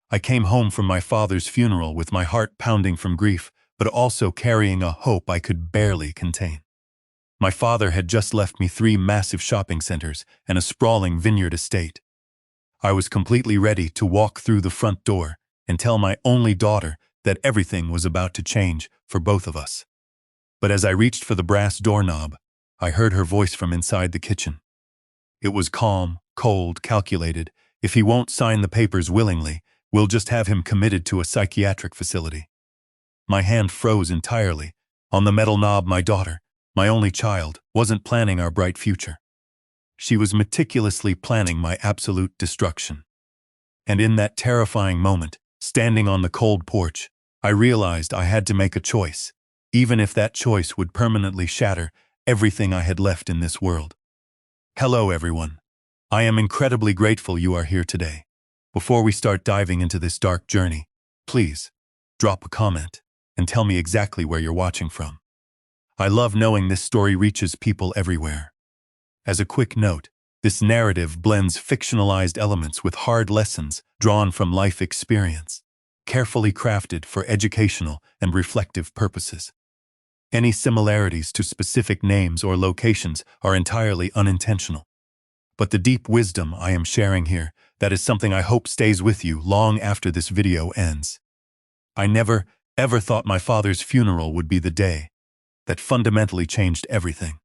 I came home from my father's funeral with my heart pounding from grief, but also carrying a hope I could barely contain. My father had just left me 3 massive shopping centers and a sprawling vineyard estate. I was completely ready to walk through the front door and tell my only daughter that everything was about to change for both of us. But as I reached for the brass doorknob, I heard her voice from inside the kitchen. It was calm, cold, calculated. If he won't sign the papers willingly, we'll just have him committed to a psychiatric facility. My hand froze entirely. On the metal knob, my daughter, my only child, wasn't planning our bright future. She was meticulously planning my absolute destruction. And in that terrifying moment, standing on the cold porch, I realized I had to make a choice, even if that choice would permanently shatter everything I had left in this world. Hello, everyone. I am incredibly grateful you are here today. Before we start diving into this dark journey, please drop a comment and tell me exactly where you're watching from. I love knowing this story reaches people everywhere. As a quick note, this narrative blends fictionalized elements with hard lessons drawn from life experience, carefully crafted for educational and reflective purposes. Any similarities to specific names or locations are entirely unintentional. But the deep wisdom I am sharing here, that is something I hope stays with you long after this video ends. I never, ever thought my father's funeral would be the day that fundamentally changed everything.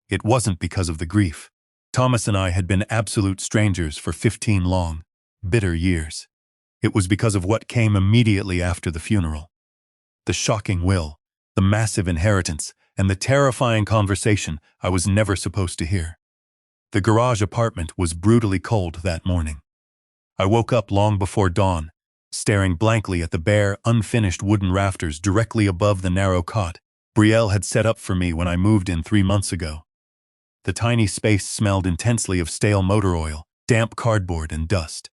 It wasn't because of the grief. Thomas and I had been absolute strangers for 15 long, bitter years. It was because of what came immediately after the funeral. The shocking will, the massive inheritance, and the terrifying conversation I was never supposed to hear. The garage apartment was brutally cold that morning. I woke up long before dawn, staring blankly at the bare, unfinished wooden rafters directly above the narrow cot Betrayal had set up for me when I moved in 3 months ago. The tiny space smelled intensely of stale motor oil, damp cardboard, and dust.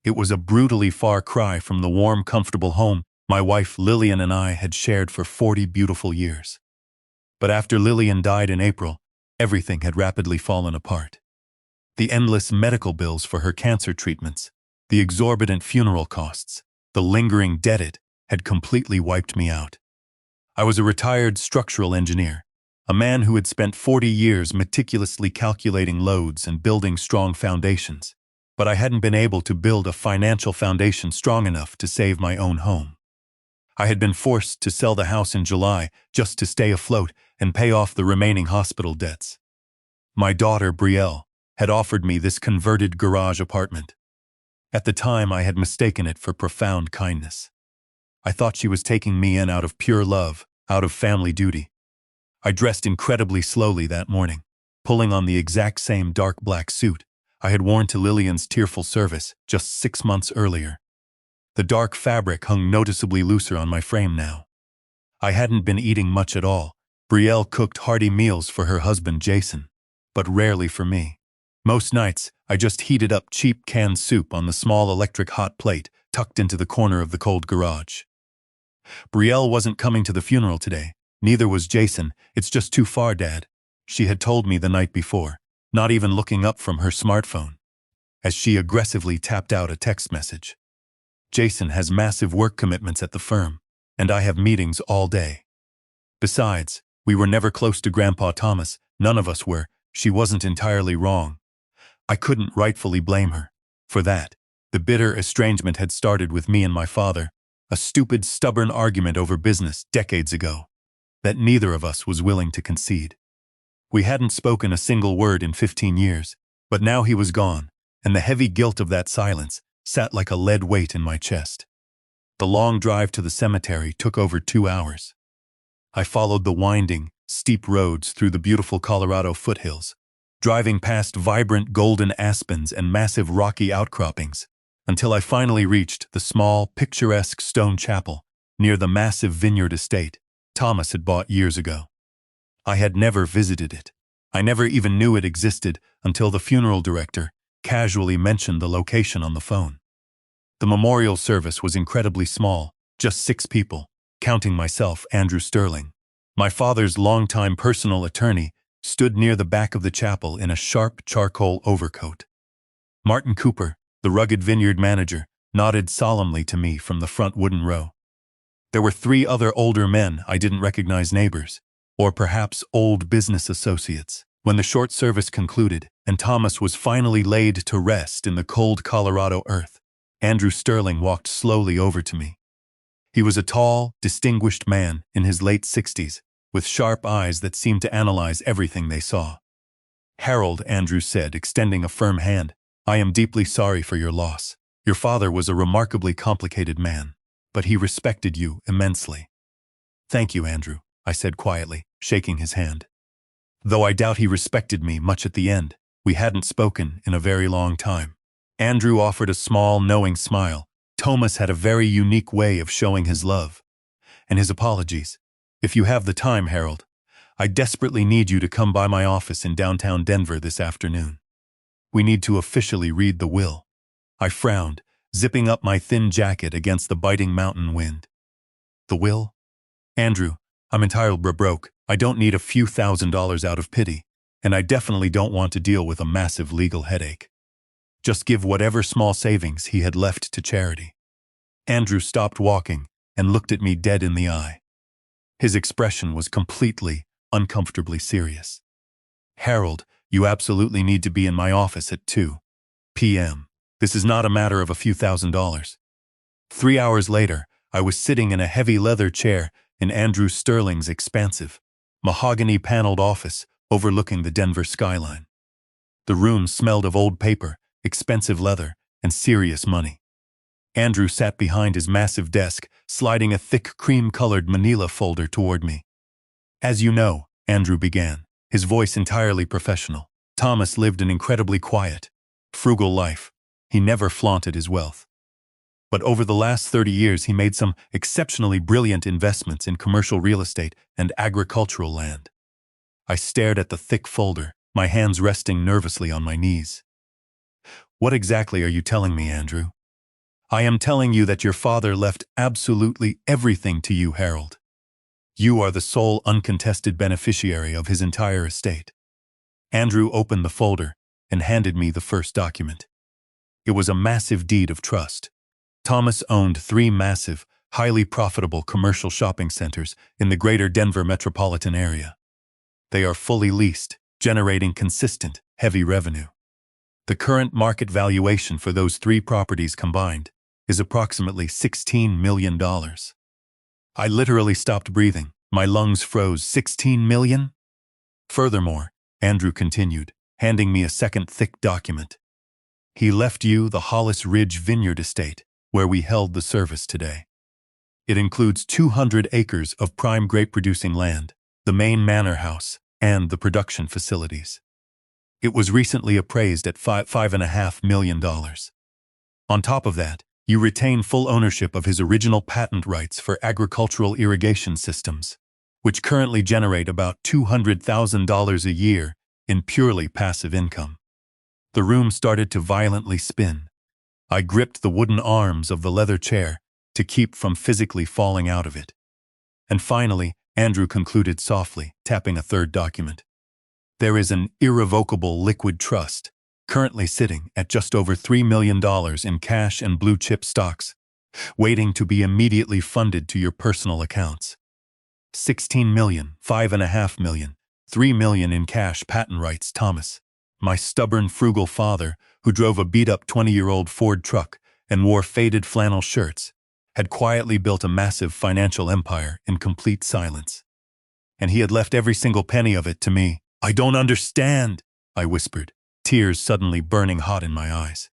It was a brutally far cry from the warm, comfortable home my wife Lillian and I had shared for 40 beautiful years. But after Lillian died in April, everything had rapidly fallen apart. The endless medical bills for her cancer treatments, the exorbitant funeral costs, the lingering debt had completely wiped me out. I was a retired structural engineer, a man who had spent 40 years meticulously calculating loads and building strong foundations, but I hadn't been able to build a financial foundation strong enough to save my own home. I had been forced to sell the house in July just to stay afloat and pay off the remaining hospital debts. My daughter, Betrayal, had offered me this converted garage apartment. At the time, I had mistaken it for profound kindness. I thought she was taking me in out of pure love, out of family duty. I dressed incredibly slowly that morning, pulling on the exact same dark black suit I had worn to Lillian's tearful service just 6 months earlier. The dark fabric hung noticeably looser on my frame now. I hadn't been eating much at all. Betrayal cooked hearty meals for her husband Jason, but rarely for me. Most nights, I just heated up cheap canned soup on the small electric hot plate tucked into the corner of the cold garage. Betrayal wasn't coming to the funeral today. Neither was Jason. It's just too far, Dad, she had told me the night before, not even looking up from her smartphone, as she aggressively tapped out a text message. Jason has massive work commitments at the firm, and I have meetings all day. Besides, we were never close to Grandpa Thomas. None of us were. She wasn't entirely wrong. I couldn't rightfully blame her for that. The bitter estrangement had started with me and my father, a stupid, stubborn argument over business decades ago that neither of us was willing to concede. We hadn't spoken a single word in 15 years, but now he was gone, and the heavy guilt of that silence sat like a lead weight in my chest. The long drive to the cemetery took over 2 hours. I followed the winding, steep roads through the beautiful Colorado foothills, driving past vibrant golden aspens and massive rocky outcroppings, until I finally reached the small, picturesque stone chapel near the massive vineyard estate Thomas had bought years ago. I had never visited it. I never even knew it existed until the funeral director casually mentioned the location on the phone. The memorial service was incredibly small, just 6 people, counting myself, Andrew Sterling. My father's longtime personal attorney stood near the back of the chapel in a sharp charcoal overcoat. Martin Cooper, the rugged vineyard manager, nodded solemnly to me from the front wooden row. There were 3 other older men I didn't recognize, neighbors, or perhaps old business associates. When the short service concluded and Thomas was finally laid to rest in the cold Colorado earth, Andrew Sterling walked slowly over to me. He was a tall, distinguished man in his late 60s, with sharp eyes that seemed to analyze everything they saw. "Harold," Andrew said, extending a firm hand, "I am deeply sorry for your loss. Your father was a remarkably complicated man, but he respected you immensely." "Thank you, Andrew," I said quietly, shaking his hand. Though I doubt he respected me much at the end. We hadn't spoken in a very long time. Andrew offered a small, knowing smile. Thomas had a very unique way of showing his love. And his apologies. "If you have the time, Harold, I desperately need you to come by my office in downtown Denver this afternoon. We need to officially read the will." I frowned, zipping up my thin jacket against the biting mountain wind. "The will? Andrew, I'm entirely broke. I don't need a few $1,000s out of pity, and I definitely don't want to deal with a massive legal headache. Just give whatever small savings he had left to charity." Andrew stopped walking and looked at me dead in the eye. His expression was completely, uncomfortably serious. "Harold, you absolutely need to be in my office at 2 p.m. This is not a matter of a few $1,000s. 3 hours later, I was sitting in a heavy leather chair in Andrew Sterling's expansive, mahogany-paneled office overlooking the Denver skyline. The room smelled of old paper, expensive leather, and serious money. Andrew sat behind his massive desk, sliding a thick cream-colored manila folder toward me. "As you know," Andrew began, his voice entirely professional, "Thomas lived an incredibly quiet, frugal life. He never flaunted his wealth. But over the last 30 years he made some exceptionally brilliant investments in commercial real estate and agricultural land." I stared at the thick folder, my hands resting nervously on my knees. "What exactly are you telling me, Andrew?" "I am telling you that your father left absolutely everything to you, Harold. You are the sole uncontested beneficiary of his entire estate." Andrew opened the folder and handed me the first document. It was a massive deed of trust. Thomas owned 3 massive, highly profitable commercial shopping centers in the greater Denver metropolitan area. They are fully leased, generating consistent, heavy revenue. The current market valuation for those 3 properties combined is approximately $16 million. I literally stopped breathing. My lungs froze. $16 million? Furthermore, Andrew continued, handing me a second thick document. "He left you the Hollis Ridge Vineyard Estate, where we held the service today. It includes 200 acres of prime grape-producing land, the main manor house, and the production facilities. It was recently appraised at $5.5 million. On top of that, you retain full ownership of his original patent rights for agricultural irrigation systems, which currently generate about $200,000 a year in purely passive income." The room started to violently spin. I gripped the wooden arms of the leather chair to keep from physically falling out of it. And finally, Andrew concluded softly, tapping a third document. "There is an irrevocable liquid trust, currently sitting at just over $3 million in cash and blue-chip stocks, waiting to be immediately funded to your personal accounts. 16 million, 5.5 million, 3 million in cash patent rights. Thomas, my stubborn, frugal father, who drove a beat-up 20-year-old Ford truck and wore faded flannel shirts, had quietly built a massive financial empire in complete silence. And he had left every single penny of it to me." "I don't understand," I whispered, tears suddenly burning hot in my eyes.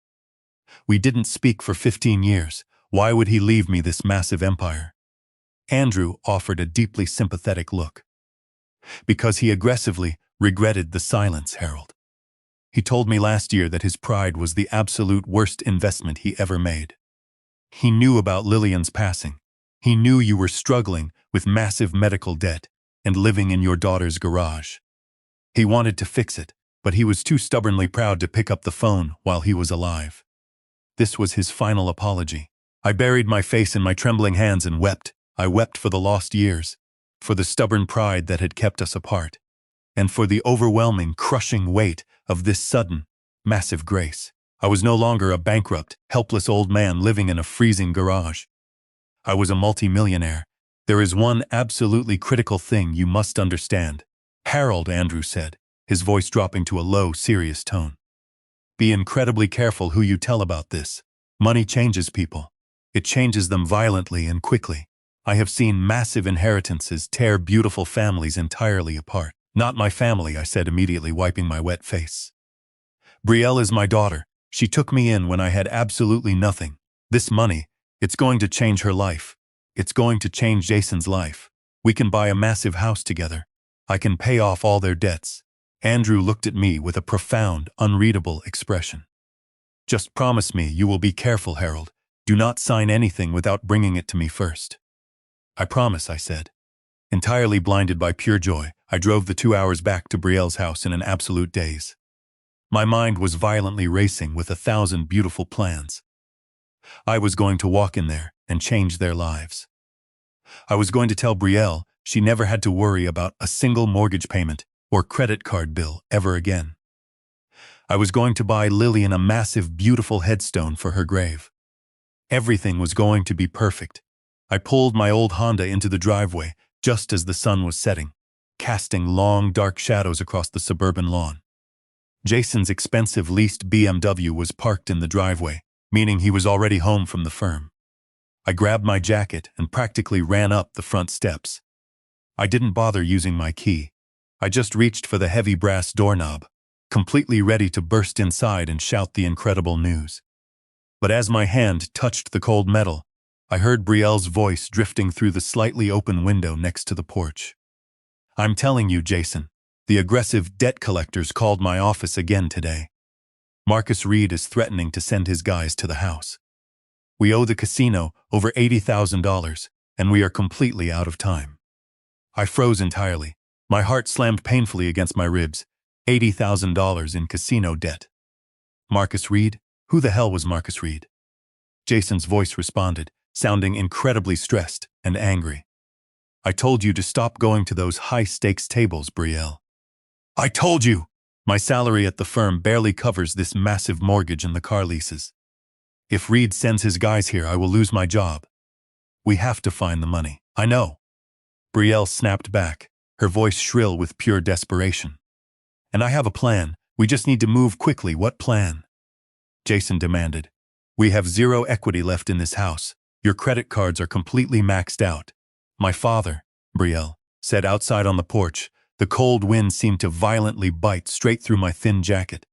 "We didn't speak for 15 years. Why would he leave me this massive empire?" Andrew offered a deeply sympathetic look. "Because he aggressively regretted the silence, Harold. He told me last year that his pride was the absolute worst investment he ever made. He knew about Lillian's passing. He knew you were struggling with massive medical debt and living in your daughter's garage. He wanted to fix it, but he was too stubbornly proud to pick up the phone while he was alive. This was his final apology." I buried my face in my trembling hands and wept. I wept for the lost years, for the stubborn pride that had kept us apart, and for the overwhelming, crushing weight of this sudden, massive grace. I was no longer a bankrupt, helpless old man living in a freezing garage. I was a multimillionaire. There is one absolutely critical thing you must understand. Harold, Andrew said, his voice dropping to a low, serious tone. Be incredibly careful who you tell about this. Money changes people. It changes them violently and quickly. I have seen massive inheritances tear beautiful families entirely apart. Not my family, I said immediately, wiping my wet face. Brielle is my daughter. She took me in when I had absolutely nothing. This money, it's going to change her life. It's going to change Jason's life. We can buy a massive house together. I can pay off all their debts. Andrew looked at me with a profound, unreadable expression. Just promise me you will be careful, Harold. Do not sign anything without bringing it to me first. I promise, I said. Entirely blinded by pure joy, I drove the 2 hours back to Brielle's house in an absolute daze. My mind was violently racing with 1,000 beautiful plans. I was going to walk in there and change their lives. I was going to tell Brielle she never had to worry about a single mortgage payment or credit card bill ever again. I was going to buy Lillian a massive, beautiful headstone for her grave. Everything was going to be perfect. I pulled my old Honda into the driveway just as the sun was setting, casting long, dark shadows across the suburban lawn. Jason's expensive leased BMW was parked in the driveway, meaning he was already home from the firm. I grabbed my jacket and practically ran up the front steps. I didn't bother using my key. I just reached for the heavy brass doorknob, completely ready to burst inside and shout the incredible news. But as my hand touched the cold metal, I heard Brielle's voice drifting through the slightly open window next to the porch. I'm telling you, Jason, the aggressive debt collectors called my office again today. Marcus Reed is threatening to send his guys to the house. We owe the casino over $80,000, and we are completely out of time. I froze entirely. My heart slammed painfully against my ribs. $80,000 in casino debt. Marcus Reed? Who the hell was Marcus Reed? Jason's voice responded, sounding incredibly stressed and angry. I told you to stop going to those high-stakes tables, Brielle. I told you! My salary at the firm barely covers this massive mortgage and the car leases. If Reed sends his guys here, I will lose my job. We have to find the money. I know. Brielle snapped back, her voice shrill with pure desperation. And I have a plan. We just need to move quickly. What plan? Jason demanded. We have zero equity left in this house. Your credit cards are completely maxed out. My father, Brielle said outside on the porch. The cold wind seemed to violently bite straight through my thin jacket.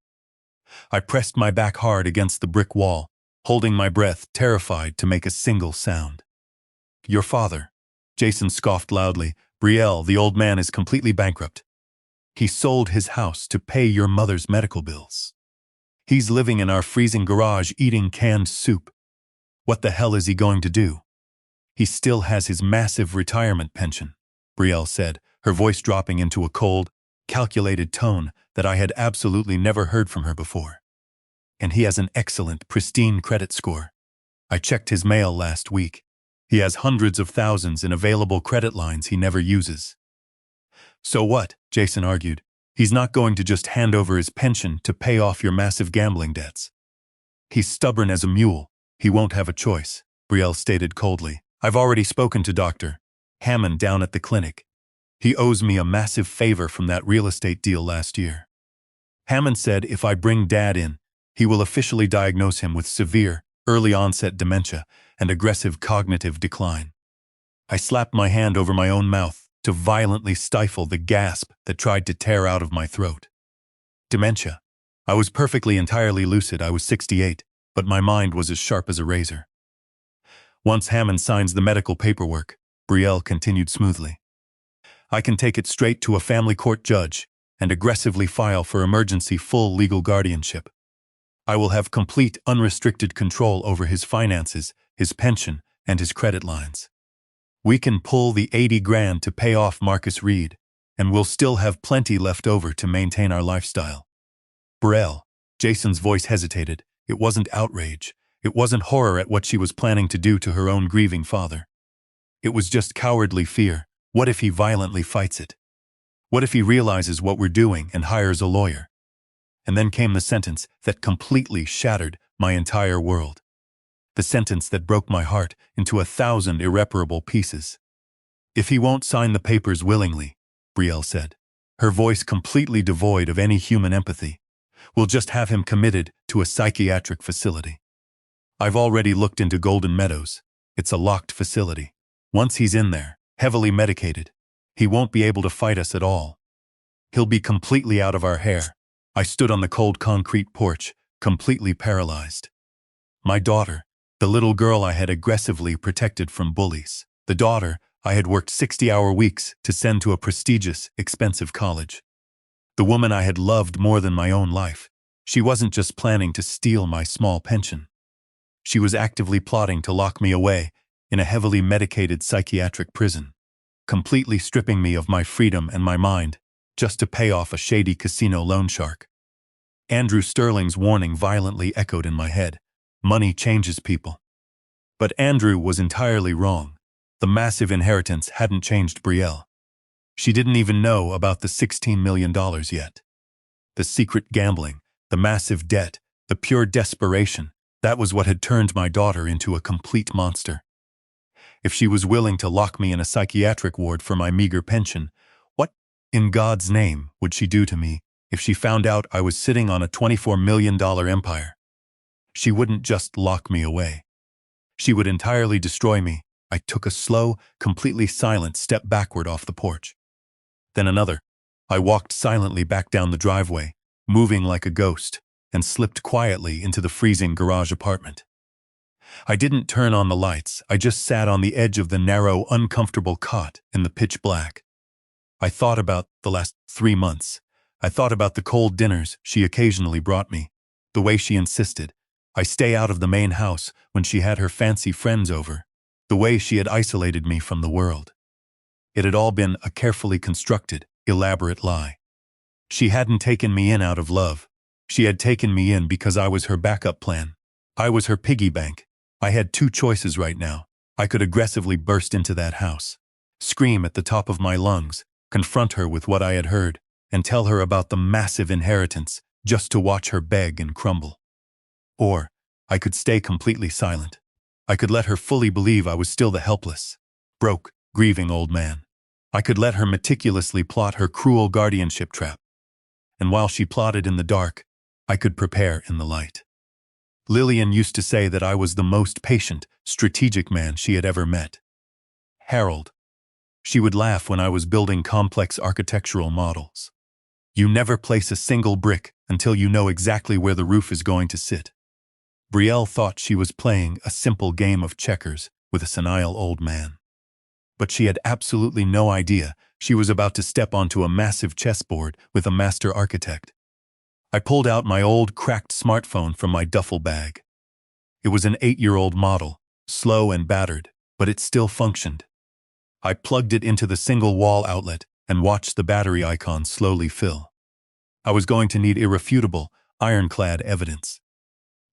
I pressed my back hard against the brick wall, holding my breath, terrified to make a single sound. Your father, Jason scoffed loudly. Brielle, the old man is completely bankrupt. He sold his house to pay your mother's medical bills. He's living in our freezing garage eating canned soup. What the hell is he going to do? He still has his massive retirement pension, Brielle said, her voice dropping into a cold, calculated tone that I had absolutely never heard from her before. And he has an excellent, pristine credit score. I checked his mail last week. He has hundreds of thousands in available credit lines he never uses. So what? Jason argued. He's not going to just hand over his pension to pay off your massive gambling debts. He's stubborn as a mule. He won't have a choice, Brielle stated coldly. I've already spoken to Dr. Hammond down at the clinic. He owes me a massive favor from that real estate deal last year. Hammond said if I bring Dad in, he will officially diagnose him with severe, early-onset dementia and aggressive cognitive decline. I slapped my hand over my own mouth to violently stifle the gasp that tried to tear out of my throat. Dementia. I was perfectly entirely lucid. I was 68, but my mind was as sharp as a razor. Once Hammond signs the medical paperwork, Brielle continued smoothly, I can take it straight to a family court judge and aggressively file for emergency full legal guardianship. I will have complete unrestricted control over his finances, his pension, and his credit lines. We can pull the 80 grand to pay off Marcus Reed, and we'll still have plenty left over to maintain our lifestyle. Brielle, Jason's voice hesitated. It wasn't outrage. It wasn't horror at what she was planning to do to her own grieving father. It was just cowardly fear. What if he violently fights it? What if he realizes what we're doing and hires a lawyer? And then came the sentence that completely shattered my entire world. The sentence that broke my heart into 1,000 irreparable pieces. "If he won't sign the papers willingly," Brielle said, her voice completely devoid of any human empathy, "we'll just have him committed to a psychiatric facility. I've already looked into Golden Meadows. It's a locked facility. Once he's in there, heavily medicated, he won't be able to fight us at all. He'll be completely out of our hair." I stood on the cold concrete porch, completely paralyzed. My daughter, the little girl I had aggressively protected from bullies, the daughter I had worked 60-hour weeks to send to a prestigious, expensive college. The woman I had loved more than my own life. She wasn't just planning to steal my small pension. She was actively plotting to lock me away in a heavily medicated psychiatric prison, completely stripping me of my freedom and my mind just to pay off a shady casino loan shark. Andrew Sterling's warning violently echoed in my head. Money changes people. But Andrew was entirely wrong. The massive inheritance hadn't changed Brielle. She didn't even know about the $16 million yet. The secret gambling, the massive debt, the pure desperation, that was what had turned my daughter into a complete monster. If she was willing to lock me in a psychiatric ward for my meager pension, what, in God's name, would she do to me if she found out I was sitting on a $24 million empire? She wouldn't just lock me away. She would entirely destroy me. I took a slow, completely silent step backward off the porch. Then another. I walked silently back down the driveway, moving like a ghost, and slipped quietly into the freezing garage apartment. I didn't turn on the lights. I just sat on the edge of the narrow, uncomfortable cot in the pitch black. I thought about the last 3 months. I thought about the cold dinners she occasionally brought me, the way she insisted I stay out of the main house when she had her fancy friends over, the way she had isolated me from the world. It had all been a carefully constructed, elaborate lie. She hadn't taken me in out of love. She had taken me in because I was her backup plan. I was her piggy bank. I had 2 choices right now. I could aggressively burst into that house, scream at the top of my lungs, confront her with what I had heard, and tell her about the massive inheritance just to watch her beg and crumble. Or I could stay completely silent. I could let her fully believe I was still the helpless, broke, grieving old man. I could let her meticulously plot her cruel guardianship trap. And while she plotted in the dark, I could prepare in the light. Lillian used to say that I was the most patient, strategic man she had ever met. Harold. She would laugh when I was building complex architectural models. You never place a single brick until you know exactly where the roof is going to sit. Brielle thought she was playing a simple game of checkers with a senile old man. But she had absolutely no idea she was about to step onto a massive chessboard with a master architect. I pulled out my old, cracked smartphone from my duffel bag. It was an 8-year-old model, slow and battered, but it still functioned. I plugged it into the single wall outlet and watched the battery icon slowly fill. I was going to need irrefutable, ironclad evidence.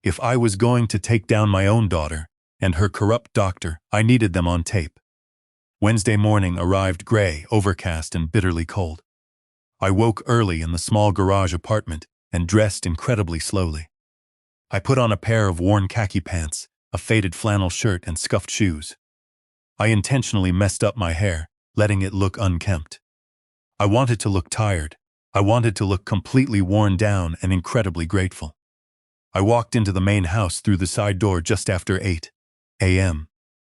If I was going to take down my own daughter and her corrupt doctor, I needed them on tape. Wednesday morning arrived gray, overcast, and bitterly cold. I woke early in the small garage apartment and dressed incredibly slowly. I put on a pair of worn khaki pants, a faded flannel shirt, and scuffed shoes. I intentionally messed up my hair, letting it look unkempt. I wanted to look tired. I wanted to look completely worn down and incredibly grateful. I walked into the main house through the side door just after 8 a.m.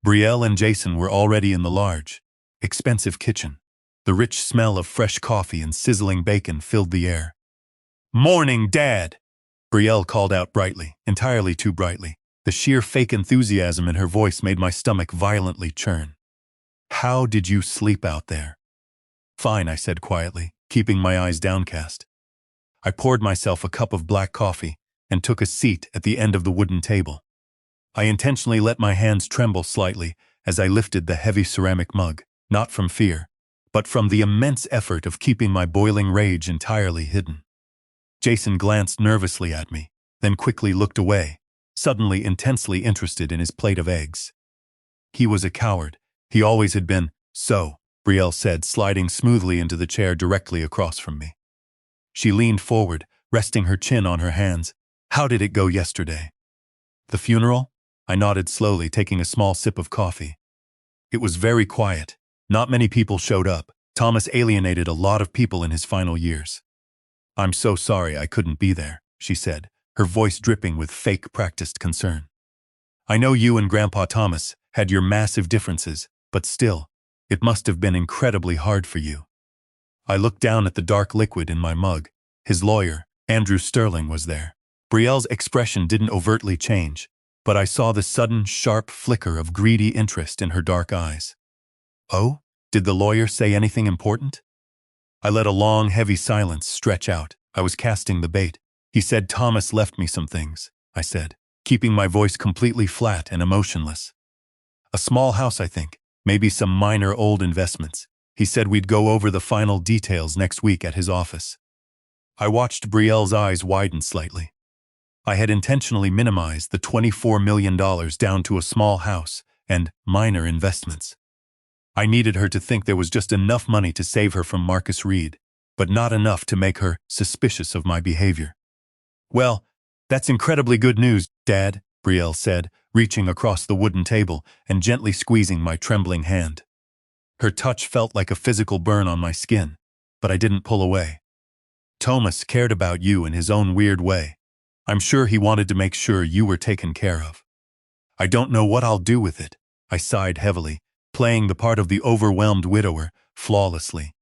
Brielle and Jason were already in the large, expensive kitchen. The rich smell of fresh coffee and sizzling bacon filled the air. "Morning, Dad!" Brielle called out brightly, entirely too brightly. The sheer fake enthusiasm in her voice made my stomach violently churn. "How did you sleep out there?" "Fine," I said quietly, keeping my eyes downcast. I poured myself a cup of black coffee and took a seat at the end of the wooden table. I intentionally let my hands tremble slightly as I lifted the heavy ceramic mug, not from fear, but from the immense effort of keeping my boiling rage entirely hidden. Jason glanced nervously at me, then quickly looked away, suddenly intensely interested in his plate of eggs. He was a coward. He always had been. "So," Brielle said, sliding smoothly into the chair directly across from me. She leaned forward, resting her chin on her hands. How did it go yesterday? The funeral? I nodded slowly, taking a small sip of coffee. It was very quiet. Not many people showed up. Thomas alienated a lot of people in his final years. I'm so sorry I couldn't be there, she said, her voice dripping with fake practiced concern. I know you and Grandpa Thomas had your massive differences, but still, it must have been incredibly hard for you. I looked down at the dark liquid in my mug. His lawyer, Andrew Sterling, was there. Brielle's expression didn't overtly change, but I saw the sudden, sharp flicker of greedy interest in her dark eyes. Oh? Did the lawyer say anything important? I let a long, heavy silence stretch out. I was casting the bait. He said Thomas left me some things, I said, keeping my voice completely flat and emotionless. A small house, I think, maybe some minor old investments. He said we'd go over the final details next week at his office. I watched Brielle's eyes widen slightly. I had intentionally minimized the $24 million down to a small house and minor investments. I needed her to think there was just enough money to save her from Marcus Reed, but not enough to make her suspicious of my behavior. Well, that's incredibly good news, Dad, Brielle said, reaching across the wooden table and gently squeezing my trembling hand. Her touch felt like a physical burn on my skin, but I didn't pull away. Thomas cared about you in his own weird way. I'm sure he wanted to make sure you were taken care of. I don't know what I'll do with it, I sighed heavily, playing the part of the overwhelmed widower flawlessly.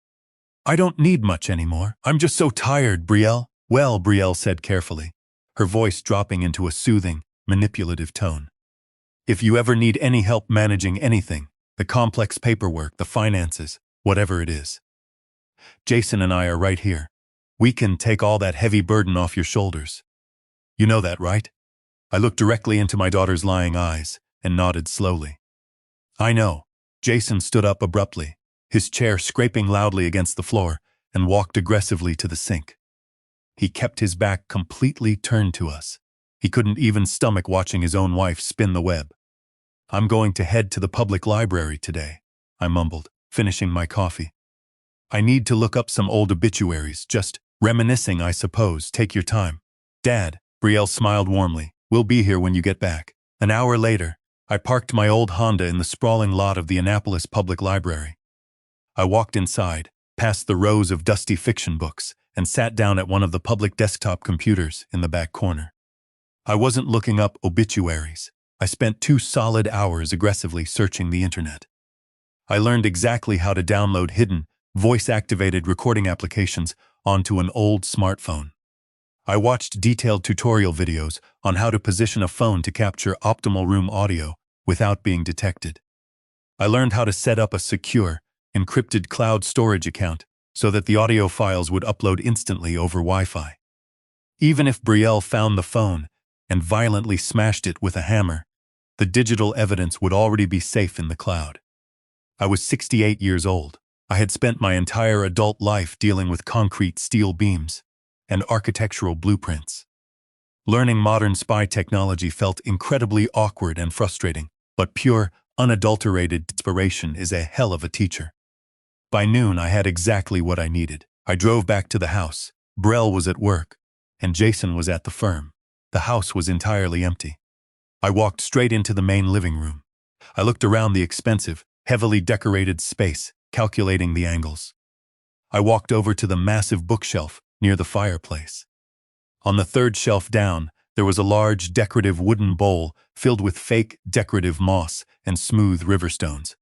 I don't need much anymore. I'm just so tired, Brielle. Well, Brielle said carefully, her voice dropping into a soothing, manipulative tone. If you ever need any help managing anything, the complex paperwork, the finances, whatever it is, Jason and I are right here. We can take all that heavy burden off your shoulders. You know that, right? I looked directly into my daughter's lying eyes and nodded slowly. I know. Jason stood up abruptly, his chair scraping loudly against the floor, and walked aggressively to the sink. He kept his back completely turned to us. He couldn't even stomach watching his own wife spin the web. I'm going to head to the public library today, I mumbled, finishing my coffee. I need to look up some old obituaries, just reminiscing, I suppose. Take your time. Dad, Brielle smiled warmly, we'll be here when you get back. An hour later, I parked my old Honda in the sprawling lot of the Annapolis Public Library. I walked inside, past the rows of dusty fiction books, and sat down at one of the public desktop computers in the back corner. I wasn't looking up obituaries. I spent 2 solid hours aggressively searching the internet. I learned exactly how to download hidden, voice-activated recording applications onto an old smartphone. I watched detailed tutorial videos on how to position a phone to capture optimal room audio without being detected. I learned how to set up a secure, encrypted cloud storage account so that the audio files would upload instantly over Wi-Fi. Even if Brielle found the phone and violently smashed it with a hammer, the digital evidence would already be safe in the cloud. I was 68 years old. I had spent my entire adult life dealing with concrete steel beams and architectural blueprints. Learning modern spy technology felt incredibly awkward and frustrating, but pure, unadulterated inspiration is a hell of a teacher. By noon, I had exactly what I needed. I drove back to the house. Brielle was at work, and Jason was at the firm. The house was entirely empty. I walked straight into the main living room. I looked around the expensive, heavily decorated space, calculating the angles. I walked over to the massive bookshelf near the fireplace. On the third shelf down, there was a large decorative wooden bowl filled with fake decorative moss and smooth riverstones.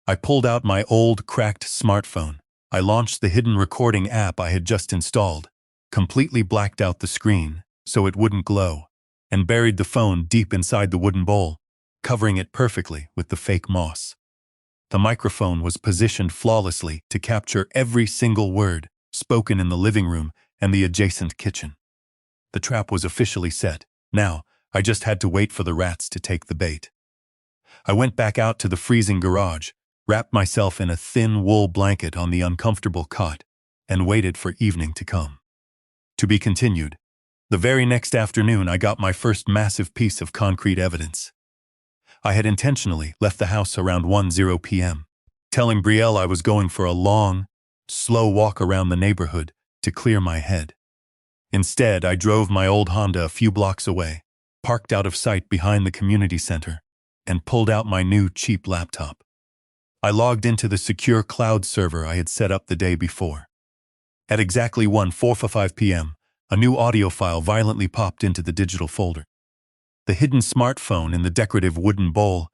I pulled out my old, cracked smartphone. I launched the hidden recording app I had just installed, completely blacked out the screen so it wouldn't glow, and buried the phone deep inside the wooden bowl, covering it perfectly with the fake moss. The microphone was positioned flawlessly to capture every single word spoken in the living room and the adjacent kitchen. The trap was officially set. Now, I just had to wait for the rats to take the bait. I went back out to the freezing garage, wrapped myself in a thin wool blanket on the uncomfortable cot, and waited for evening to come. To be continued. The very next afternoon, I got my first massive piece of concrete evidence. I had intentionally left the house around 1:00 p.m., telling Brielle I was going for a long, slow walk around the neighborhood to clear my head. Instead, I drove my old Honda a few blocks away, parked out of sight behind the community center, and pulled out my new cheap laptop. I logged into the secure cloud server I had set up the day before. At exactly 1:45 p.m., a new audio file violently popped into the digital folder. The hidden smartphone in the decorative wooden bowl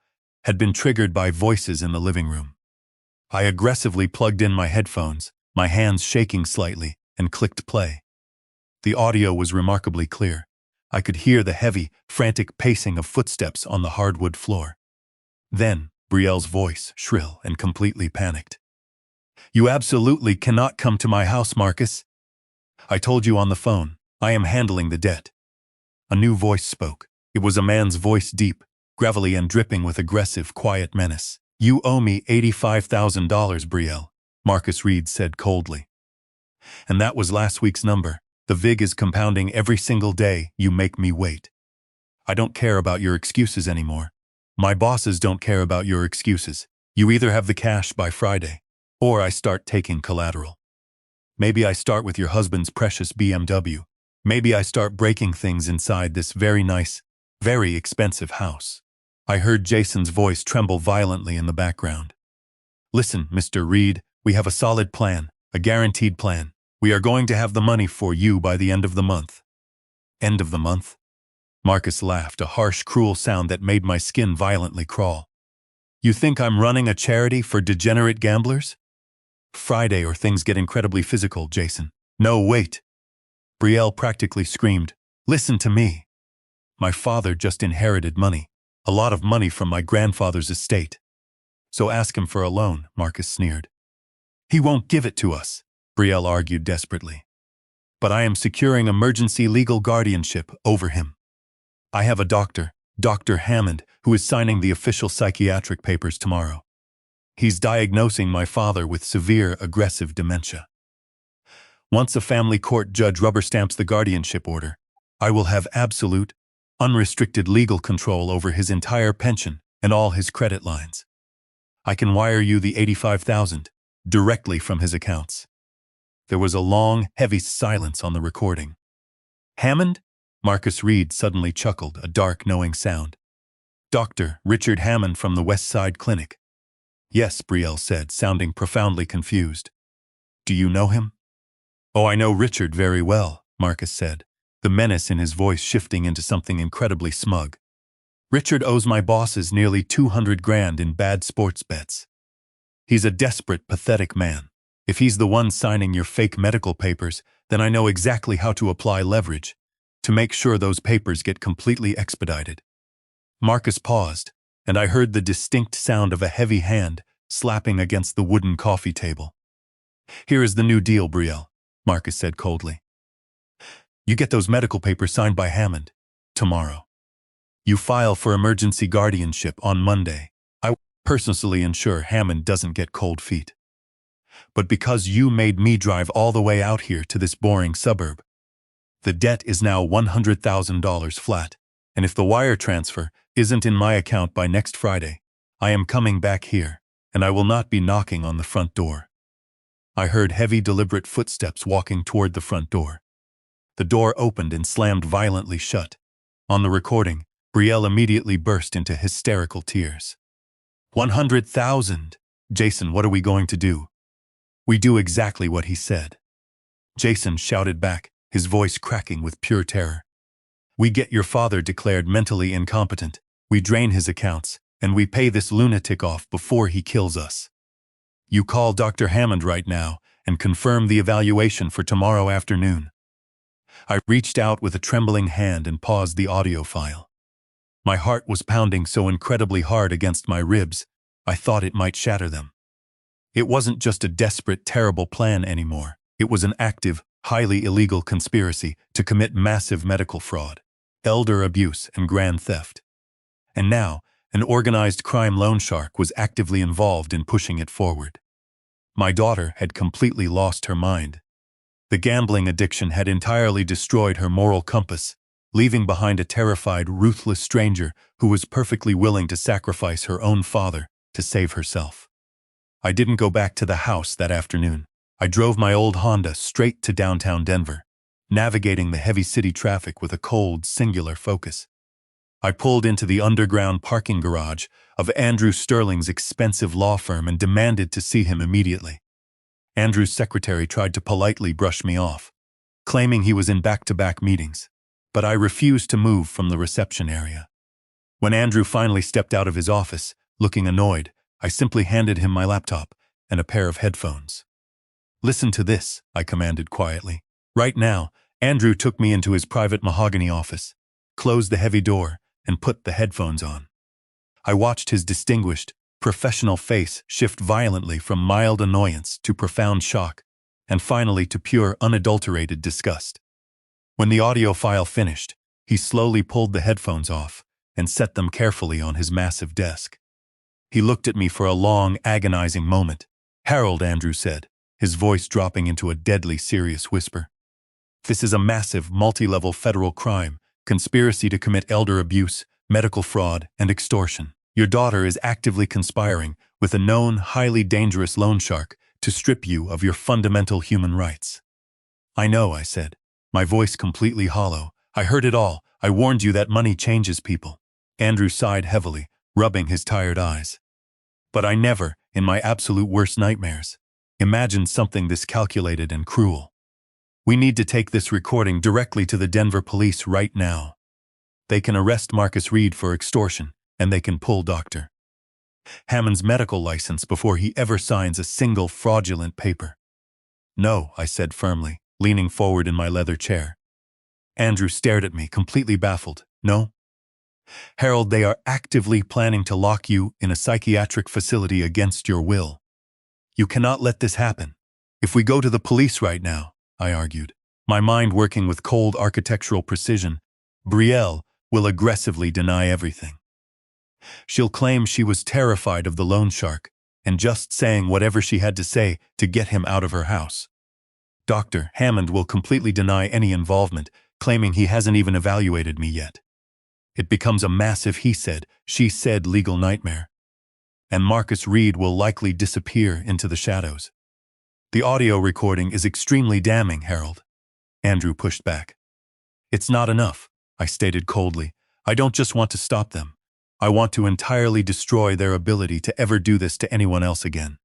had been triggered by voices in the living room. I aggressively plugged in my headphones, my hands shaking slightly, and clicked play. The audio was remarkably clear. I could hear the heavy, frantic pacing of footsteps on the hardwood floor. Then, Brielle's voice, shrill and completely panicked. "You absolutely cannot come to my house, Marcus. I told you on the phone, I am handling the debt." A new voice spoke. It was a man's voice, deep, gravelly, and dripping with aggressive, quiet menace. "You owe me $85,000, Brielle," Marcus Reed said coldly. "And that was last week's number. The VIG is compounding every single day you make me wait. I don't care about your excuses anymore. My bosses don't care about your excuses. You either have the cash by Friday, or I start taking collateral. Maybe I start with your husband's precious BMW. Maybe I start breaking things inside this very nice, very expensive house." I heard Jason's voice tremble violently in the background. "Listen, Mr. Reed, we have a solid plan, a guaranteed plan. We are going to have the money for you by the end of the month." "End of the month?" Marcus laughed, a harsh, cruel sound that made my skin violently crawl. "You think I'm running a charity for degenerate gamblers?" "Friday or things get incredibly physical, Jason." "No, wait." Brielle practically screamed. "Listen to me. My father just inherited money, a lot of money from my grandfather's estate. So ask him for a loan," Marcus sneered. "He won't give it to us," Brielle argued desperately. "But I am securing emergency legal guardianship over him. I have a doctor, Dr. Hammond, who is signing the official psychiatric papers tomorrow. He's diagnosing my father with severe aggressive dementia. Once a family court judge rubber stamps the guardianship order, I will have absolute, unrestricted legal control over his entire pension and all his credit lines. I can wire you the $85,000 directly from his accounts." There was a long, heavy silence on the recording. "Hammond?" Marcus Reed suddenly chuckled, a dark, knowing sound. "Dr. Richard Hammond from the West Side Clinic." "Yes," Brielle said, sounding profoundly confused. "Do you know him?" "Oh, I know Richard very well," Marcus said, the menace in his voice shifting into something incredibly smug. "Richard owes my bosses nearly 200 grand in bad sports bets. He's a desperate, pathetic man. If he's the one signing your fake medical papers, then I know exactly how to apply leverage to make sure those papers get completely expedited." Marcus paused, and I heard the distinct sound of a heavy hand slapping against the wooden coffee table. "Here is the new deal, Brielle," Marcus said coldly. "You get those medical papers signed by Hammond tomorrow. You file for emergency guardianship on Monday. I will personally ensure Hammond doesn't get cold feet. But because you made me drive all the way out here to this boring suburb, the debt is now $100,000 flat, and if the wire transfer isn't in my account by next Friday, I am coming back here, and I will not be knocking on the front door." I heard heavy, deliberate footsteps walking toward the front door. The door opened and slammed violently shut. On the recording, Brielle immediately burst into hysterical tears. "100,000! Jason, what are we going to do?" "We do exactly what he said," Jason shouted back, his voice cracking with pure terror. "We get your father declared mentally incompetent, we drain his accounts, and we pay this lunatic off before he kills us. You call Dr. Hammond right now and confirm the evaluation for tomorrow afternoon." I reached out with a trembling hand and paused the audio file. My heart was pounding so incredibly hard against my ribs, I thought it might shatter them. It wasn't just a desperate, terrible plan anymore. It was an active, highly illegal conspiracy to commit massive medical fraud, elder abuse, and grand theft. And now, an organized crime loan shark was actively involved in pushing it forward. My daughter had completely lost her mind. The gambling addiction had entirely destroyed her moral compass, leaving behind a terrified, ruthless stranger who was perfectly willing to sacrifice her own father to save herself. I didn't go back to the house that afternoon. I drove my old Honda straight to downtown Denver. navigating the heavy city traffic with a cold, singular focus. I pulled into the underground parking garage of Andrew Sterling's expensive law firm and demanded to see him immediately. Andrew's secretary tried to politely brush me off, claiming he was in back-to-back meetings, but I refused to move from the reception area. When Andrew finally stepped out of his office, looking annoyed, I simply handed him my laptop and a pair of headphones. "Listen to this," I commanded quietly. Right now, Andrew took me into his private mahogany office, closed the heavy door, and put the headphones on. I watched his distinguished, professional face shift violently from mild annoyance to profound shock, and finally to pure, unadulterated disgust. When the audio file finished, he slowly pulled the headphones off and set them carefully on his massive desk. He looked at me for a long, agonizing moment. "Harold," Andrew said, his voice dropping into a deadly serious whisper. "This is a massive, multi-level federal crime, conspiracy to commit elder abuse, medical fraud, and extortion. Your daughter is actively conspiring with a known, highly dangerous loan shark to strip you of your fundamental human rights." "I know," I said, my voice completely hollow. "I heard it all. I warned you that money changes people." Andrew sighed heavily, rubbing his tired eyes. "But I never, in my absolute worst nightmares, imagined something this calculated and cruel. We need to take this recording directly to the Denver police right now. They can arrest Marcus Reed for extortion, and they can pull Dr. Hammond's medical license before he ever signs a single fraudulent paper." "No," I said firmly, leaning forward in my leather chair. Andrew stared at me, completely baffled. "No? Harold, they are actively planning to lock you in a psychiatric facility against your will. You cannot let this happen. If we go to the police right now," I argued, my mind working with cold architectural precision, "Betrayal will aggressively deny everything. She'll claim she was terrified of the loan shark and just saying whatever she had to say to get him out of her house. Dr. Hammond will completely deny any involvement, claiming he hasn't even evaluated me yet. It becomes a massive he said, she said legal nightmare. And Marcus Reed will likely disappear into the shadows." "The audio recording is extremely damning, Harold," Andrew pushed back. "It's not enough," I stated coldly. "I don't just want to stop them. I want to entirely destroy their ability to ever do this to anyone else again.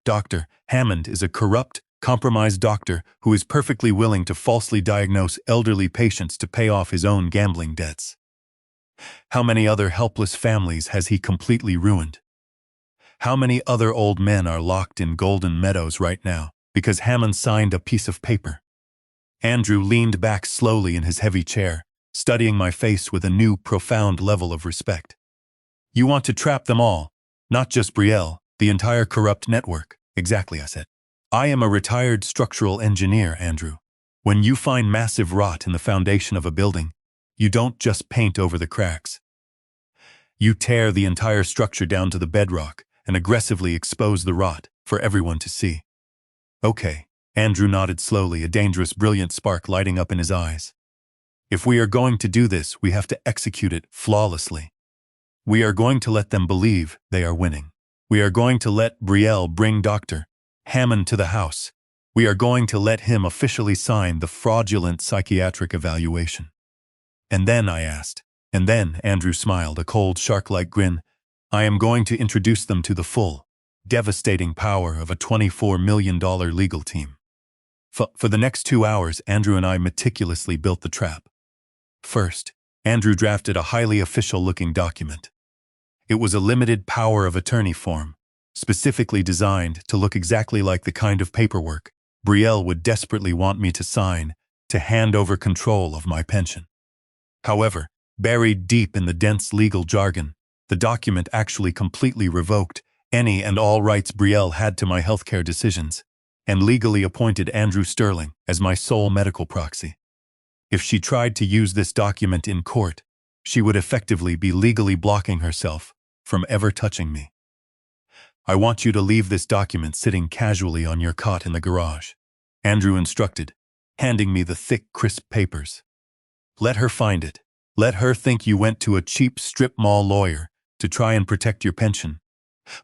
Dr. Hammond is a corrupt, compromised doctor who is perfectly willing to falsely diagnose elderly patients to pay off his own gambling debts. How many other helpless families has he completely ruined? How many other old men are locked in Golden Meadows right now because Hammond signed a piece of paper?" Andrew leaned back slowly in his heavy chair, studying my face with a new, profound level of respect. "You want to trap them all, not just Betrayal, the entire corrupt network." "Exactly," I said. "I am a retired structural engineer, Andrew. When you find massive rot in the foundation of a building, you don't just paint over the cracks. You tear the entire structure down to the bedrock and aggressively expose the rot for everyone to see." "Okay," Andrew nodded slowly, a dangerous, brilliant spark lighting up in his eyes. "If we are going to do this, we have to execute it flawlessly. We are going to let them believe they are winning. We are going to let Betrayal bring Dr. Hammond to the house. We are going to let him officially sign the fraudulent psychiatric evaluation." "And then," I asked. "And then," Andrew smiled, a cold, shark-like grin, "I am going to introduce them to the full, devastating power of a $24 million legal team." For the next 2 hours, Andrew and I meticulously built the trap. First, Andrew drafted a highly official-looking document. It was a limited power of attorney form, specifically designed to look exactly like the kind of paperwork Betrayal would desperately want me to sign to hand over control of my pension. However, buried deep in the dense legal jargon, the document actually completely revoked any and all rights Betrayal had to my healthcare decisions, and legally appointed Andrew Sterling as my sole medical proxy. If she tried to use this document in court, she would effectively be legally blocking herself from ever touching me. "I want you to leave this document sitting casually on your cot in the garage," Andrew instructed, handing me the thick, crisp papers. "Let her find it. Let her think you went to a cheap strip mall lawyer to try and protect your pension,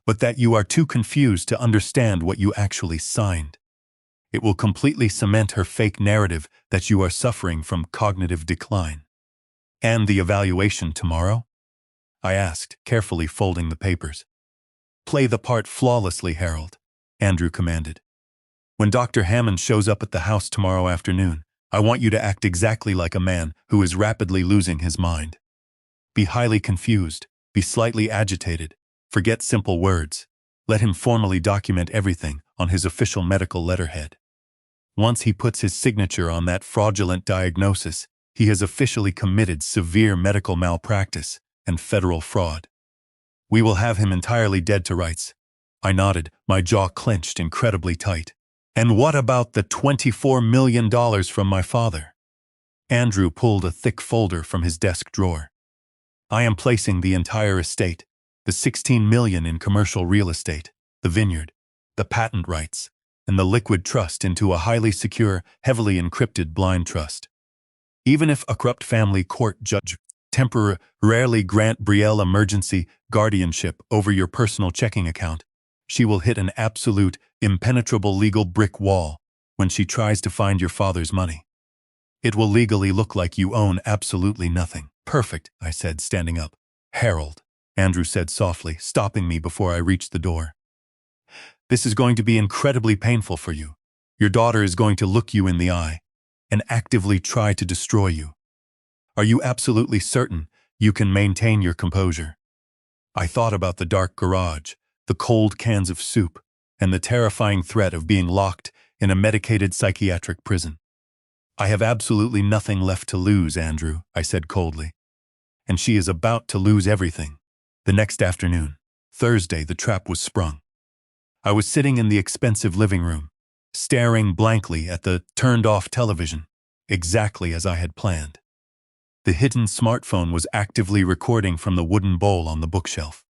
but that you are too confused to understand what you actually signed. It will completely cement her fake narrative that you are suffering from cognitive decline. And the evaluation tomorrow? I asked, carefully folding the papers. Play the part flawlessly, Harold, Andrew commanded. When Dr. Hammond shows up at the house tomorrow afternoon, I want you to act exactly like a man who is rapidly losing his mind. Be highly confused, be slightly agitated, forget simple words. Let him formally document everything on his official medical letterhead. Once he puts his signature on that fraudulent diagnosis, he has officially committed severe medical malpractice and federal fraud. We will have him entirely dead to rights. I nodded, my jaw clenched incredibly tight. And what about the $24 million from my father? Andrew pulled a thick folder from his desk drawer. I am placing the entire estate, the $16 million in commercial real estate, the vineyard, the patent rights, and the liquid trust into a highly secure, heavily encrypted blind trust. Even if a corrupt family court judge temporarily grant Betrayal emergency guardianship over your personal checking account, she will hit an absolute, impenetrable legal brick wall when she tries to find your father's money. It will legally look like you own absolutely nothing. Perfect, I said, standing up. Harold, Andrew said softly, stopping me before I reached the door. This is going to be incredibly painful for you. Your daughter is going to look you in the eye and actively try to destroy you. Are you absolutely certain you can maintain your composure? I thought about the dark garage, the cold cans of soup, and the terrifying threat of being locked in a medicated psychiatric prison. I have absolutely nothing left to lose, Andrew, I said coldly. And she is about to lose everything. The next afternoon, Thursday, the trap was sprung. I was sitting in the expensive living room, staring blankly at the turned-off television, exactly as I had planned. The hidden smartphone was actively recording from the wooden bowl on the bookshelf.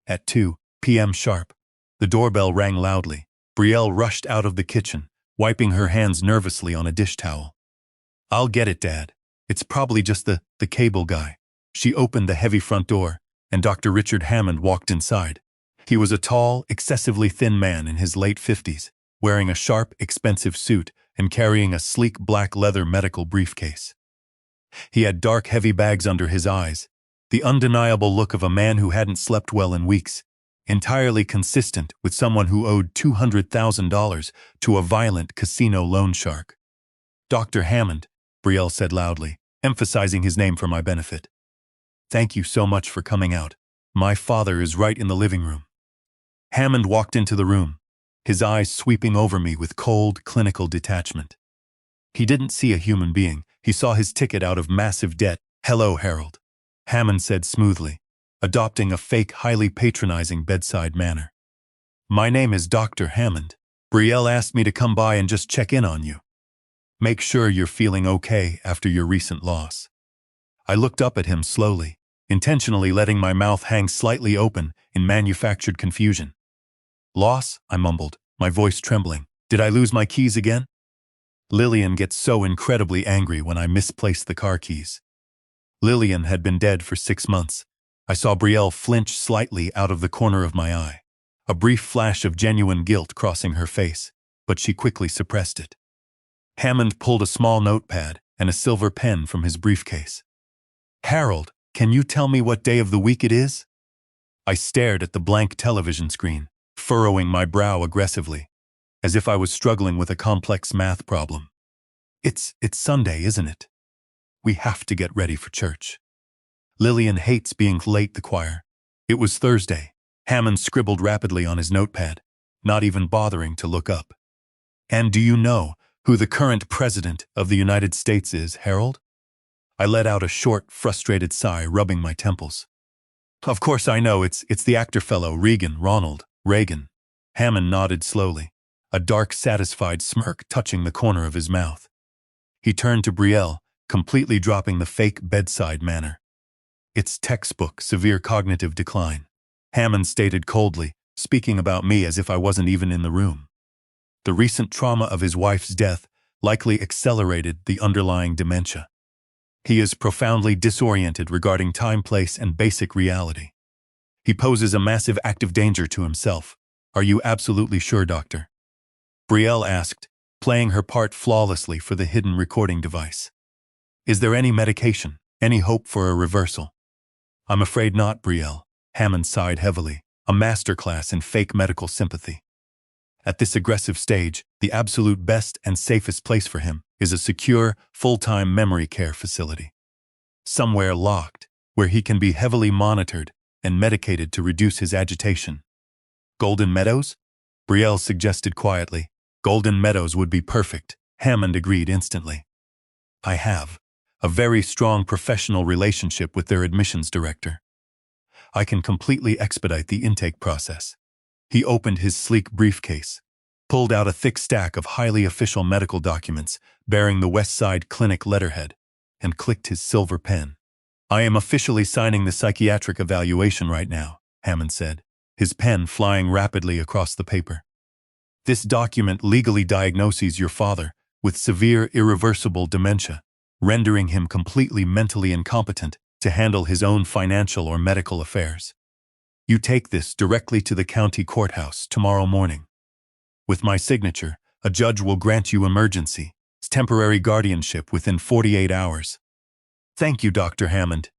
At 2 p.m. sharp, the doorbell rang loudly. Betrayal rushed out of the kitchen, wiping her hands nervously on a dish towel. I'll get it, Dad. It's probably just the cable guy. She opened the heavy front door, and Dr. Richard Hammond walked inside. He was a tall, excessively thin man in his late 50s, wearing a sharp, expensive suit and carrying a sleek black leather medical briefcase. He had dark, heavy bags under his eyes, the undeniable look of a man who hadn't slept well in weeks, entirely consistent with someone who owed $200,000 to a violent casino loan shark. Dr. Hammond, Betrayal said loudly, emphasizing his name for my benefit. Thank you so much for coming out. My father is right in the living room. Hammond walked into the room, his eyes sweeping over me with cold, clinical detachment. He didn't see a human being. He saw his ticket out of massive debt. Hello, Harold, Hammond said smoothly, adopting a fake, highly patronizing bedside manner. My name is Dr. Hammond. Betrayal asked me to come by and just check in on you. Make sure you're feeling okay after your recent loss. I looked up at him slowly, intentionally letting my mouth hang slightly open in manufactured confusion. Loss? I mumbled, my voice trembling. Did I lose my keys again? Lillian gets so incredibly angry when I misplace the car keys. Lillian had been dead for 6 months. I saw Betrayal flinch slightly out of the corner of my eye, a brief flash of genuine guilt crossing her face, but she quickly suppressed it. Hammond pulled a small notepad and a silver pen from his briefcase. Harold, can you tell me what day of the week it is? I stared at the blank television screen, furrowing my brow aggressively, as if I was struggling with a complex math problem. It's Sunday, isn't it? We have to get ready for church. Lillian hates being late, the choir. It was Thursday. Hammond scribbled rapidly on his notepad, not even bothering to look up. And do you know who the current president of the United States is, Harold? I let out a short, frustrated sigh, rubbing my temples. Of course I know, it's the actor fellow, Ronald Reagan. Hammond nodded slowly, a dark, satisfied smirk touching the corner of his mouth. He turned to Betrayal, completely dropping the fake bedside manner. It's textbook severe cognitive decline, Hammond stated coldly, speaking about me as if I wasn't even in the room. The recent trauma of his wife's death likely accelerated the underlying dementia. He is profoundly disoriented regarding time, place, and basic reality. He poses a massive active danger to himself. Are you absolutely sure, Doctor? Betrayal asked, playing her part flawlessly for the hidden recording device. Is there any medication, any hope for a reversal? I'm afraid not, Brielle. Hammond sighed heavily, a masterclass in fake medical sympathy. At this aggressive stage, the absolute best and safest place for him is a secure, full-time memory care facility. Somewhere locked, where he can be heavily monitored and medicated to reduce his agitation. Golden Meadows? Brielle suggested quietly. Golden Meadows would be perfect. Hammond agreed instantly. I have a very strong professional relationship with their admissions director. I can completely expedite the intake process. He opened his sleek briefcase, pulled out a thick stack of highly official medical documents bearing the West Side Clinic letterhead, and clicked his silver pen. I am officially signing the psychiatric evaluation right now, Hammond said, his pen flying rapidly across the paper. This document legally diagnoses your father with severe irreversible dementia, rendering him completely mentally incompetent to handle his own financial or medical affairs. You take this directly to the county courthouse tomorrow morning. With my signature, a judge will grant you emergency, temporary guardianship within 48 hours. Thank you, Dr. Hammond,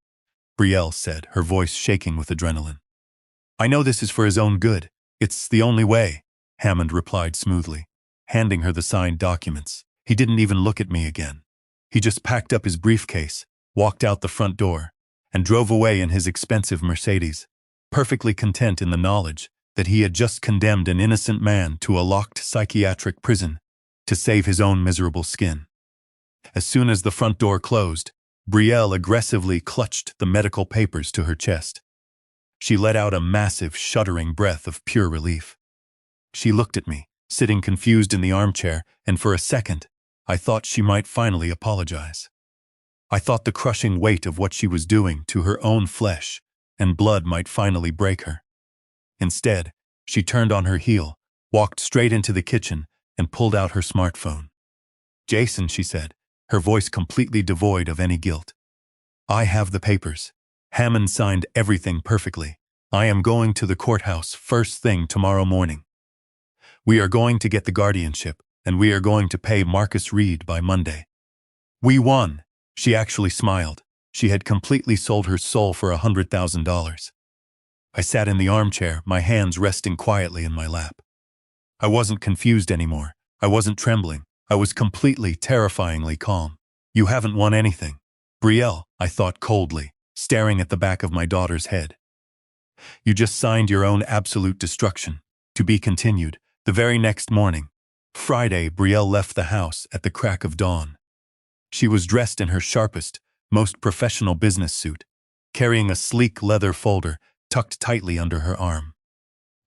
Brielle said, her voice shaking with adrenaline. I know this is for his own good. It's the only way, Hammond replied smoothly, handing her the signed documents. He didn't even look at me again. He just packed up his briefcase, walked out the front door, and drove away in his expensive Mercedes, perfectly content in the knowledge that he had just condemned an innocent man to a locked psychiatric prison to save his own miserable skin. As soon as the front door closed, Brielle aggressively clutched the medical papers to her chest. She let out a massive, shuddering breath of pure relief. She looked at me, sitting confused in the armchair, and for a second, I thought she might finally apologize. I thought the crushing weight of what she was doing to her own flesh and blood might finally break her. Instead, she turned on her heel, walked straight into the kitchen, and pulled out her smartphone. Jason, she said, her voice completely devoid of any guilt. I have the papers. Hammond signed everything perfectly. I am going to the courthouse first thing tomorrow morning. We are going to get the guardianship, and we are going to pay Marcus Reed by Monday. We won. She actually smiled. She had completely sold her soul for $100,000. I sat in the armchair, my hands resting quietly in my lap. I wasn't confused anymore. I wasn't trembling. I was completely, terrifyingly calm. You haven't won anything, Brielle, I thought coldly, staring at the back of my daughter's head. You just signed your own absolute destruction. To be continued. The very next morning, Friday, Brielle left the house at the crack of dawn. She was dressed in her sharpest, most professional business suit, carrying a sleek leather folder tucked tightly under her arm.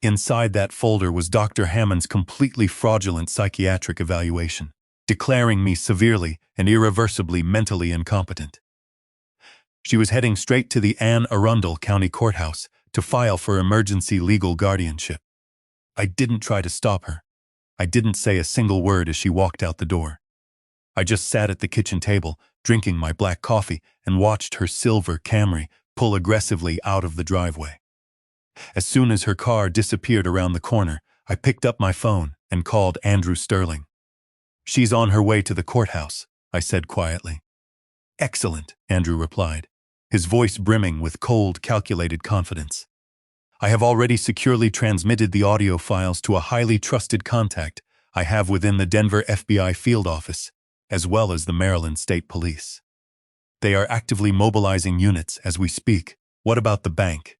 Inside that folder was Dr. Hammond's completely fraudulent psychiatric evaluation, declaring me severely and irreversibly mentally incompetent. She was heading straight to the Anne Arundel County Courthouse to file for emergency legal guardianship. I didn't try to stop her. I didn't say a single word as she walked out the door. I just sat at the kitchen table, drinking my black coffee, and watched her silver Camry pull aggressively out of the driveway. As soon as her car disappeared around the corner, I picked up my phone and called Andrew Sterling. She's on her way to the courthouse, I said quietly. Excellent, Andrew replied, his voice brimming with cold, calculated confidence. I have already securely transmitted the audio files to a highly trusted contact I have within the Denver FBI field office, as well as the Maryland State Police. They are actively mobilizing units as we speak. What about the bank?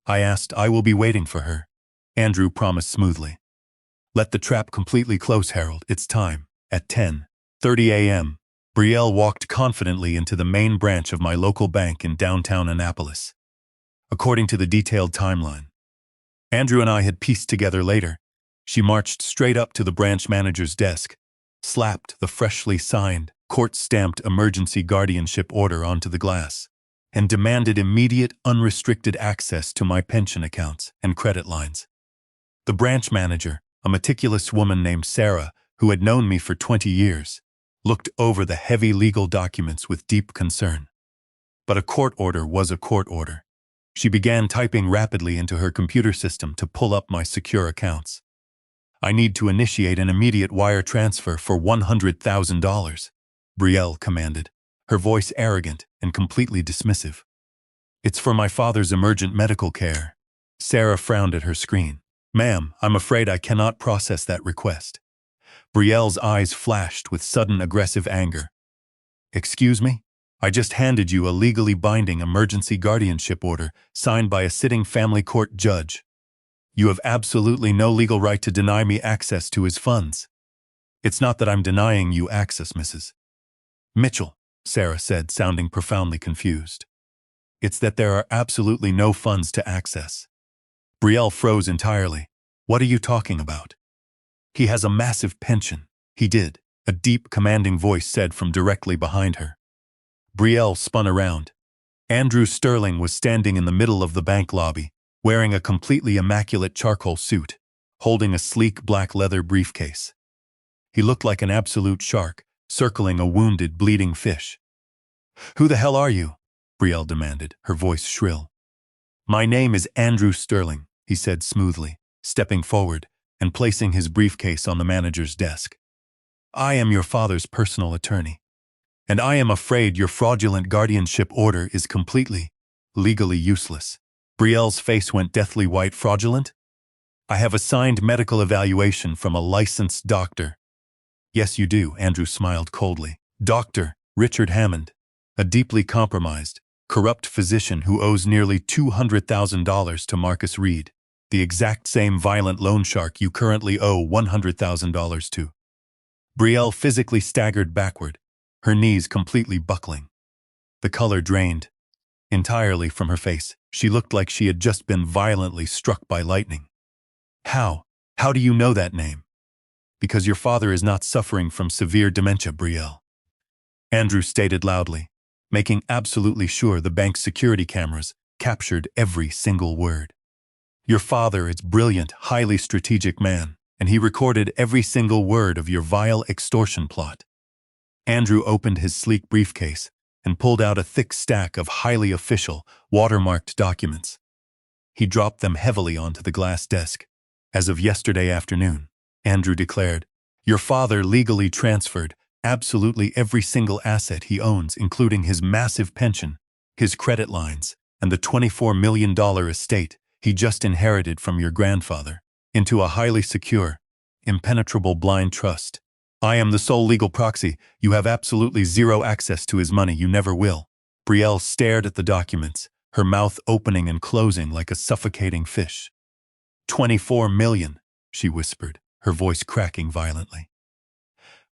I asked. I will be waiting for her. Andrew promised smoothly. Let the trap completely close, Harold. It's time. At 10:30 a.m., Brielle walked confidently into the main branch of my local bank in downtown Annapolis. According to the detailed timeline Andrew and I had pieced together later, she marched straight up to the branch manager's desk, slapped the freshly signed, court-stamped emergency guardianship order onto the glass, and demanded immediate, unrestricted access to my pension accounts and credit lines. The branch manager, a meticulous woman named Sarah, who had known me for 20 years, looked over the heavy legal documents with deep concern. But a court order was a court order. She began typing rapidly into her computer system to pull up my secure accounts. I need to initiate an immediate wire transfer for $100,000, Brielle commanded, her voice arrogant and completely dismissive. It's for my father's emergent medical care. Sarah frowned at her screen. Ma'am, I'm afraid I cannot process that request. Brielle's eyes flashed with sudden aggressive anger. Excuse me? I just handed you a legally binding emergency guardianship order signed by a sitting family court judge. You have absolutely no legal right to deny me access to his funds. It's not that I'm denying you access, Mrs. Mitchell, Sarah said, sounding profoundly confused. It's that there are absolutely no funds to access. Brielle froze entirely. What are you talking about? He has a massive pension. He did, a deep, commanding voice said from directly behind her. Brielle spun around. Andrew Sterling was standing in the middle of the bank lobby, wearing a completely immaculate charcoal suit, holding a sleek black leather briefcase. He looked like an absolute shark, circling a wounded, bleeding fish. Who the hell are you? Brielle demanded, her voice shrill. My name is Andrew Sterling, he said smoothly, stepping forward and placing his briefcase on the manager's desk. I am your father's personal attorney, and I am afraid your fraudulent guardianship order is completely, legally useless. Brielle's face went deathly white. Fraudulent? I have a signed medical evaluation from a licensed doctor. Yes, you do, Andrew smiled coldly. Dr. Richard Hammond, a deeply compromised, corrupt physician who owes nearly $200,000 to Marcus Reed, the exact same violent loan shark you currently owe $100,000 to. Brielle physically staggered backward, her knees completely buckling. The color drained entirely from her face. She looked like she had just been violently struck by lightning. How? How do you know that name? Because your father is not suffering from severe dementia, Brielle. Andrew stated loudly, making absolutely sure the bank's security cameras captured every single word. Your father is a brilliant, highly strategic man, and he recorded every single word of your vile extortion plot. Andrew opened his sleek briefcase and pulled out a thick stack of highly official, watermarked documents. He dropped them heavily onto the glass desk. As of yesterday afternoon, Andrew declared, your father legally transferred absolutely every single asset he owns, including his massive pension, his credit lines, and the $24 million estate he just inherited from your grandfather, into a highly secure, impenetrable blind trust. I am the sole legal proxy. You have absolutely zero access to his money. You never will. Brielle stared at the documents, her mouth opening and closing like a suffocating fish. 24 million, she whispered, her voice cracking violently.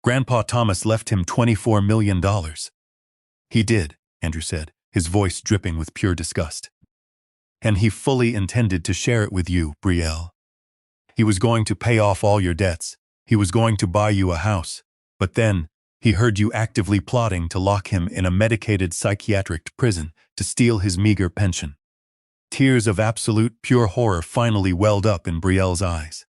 Grandpa Thomas left him $24 million. He did, Andrew said, his voice dripping with pure disgust. And he fully intended to share it with you, Brielle. He was going to pay off all your debts. He was going to buy you a house. But then, he heard you actively plotting to lock him in a medicated psychiatric prison to steal his meager pension. Tears of absolute pure horror finally welled up in Brielle's eyes.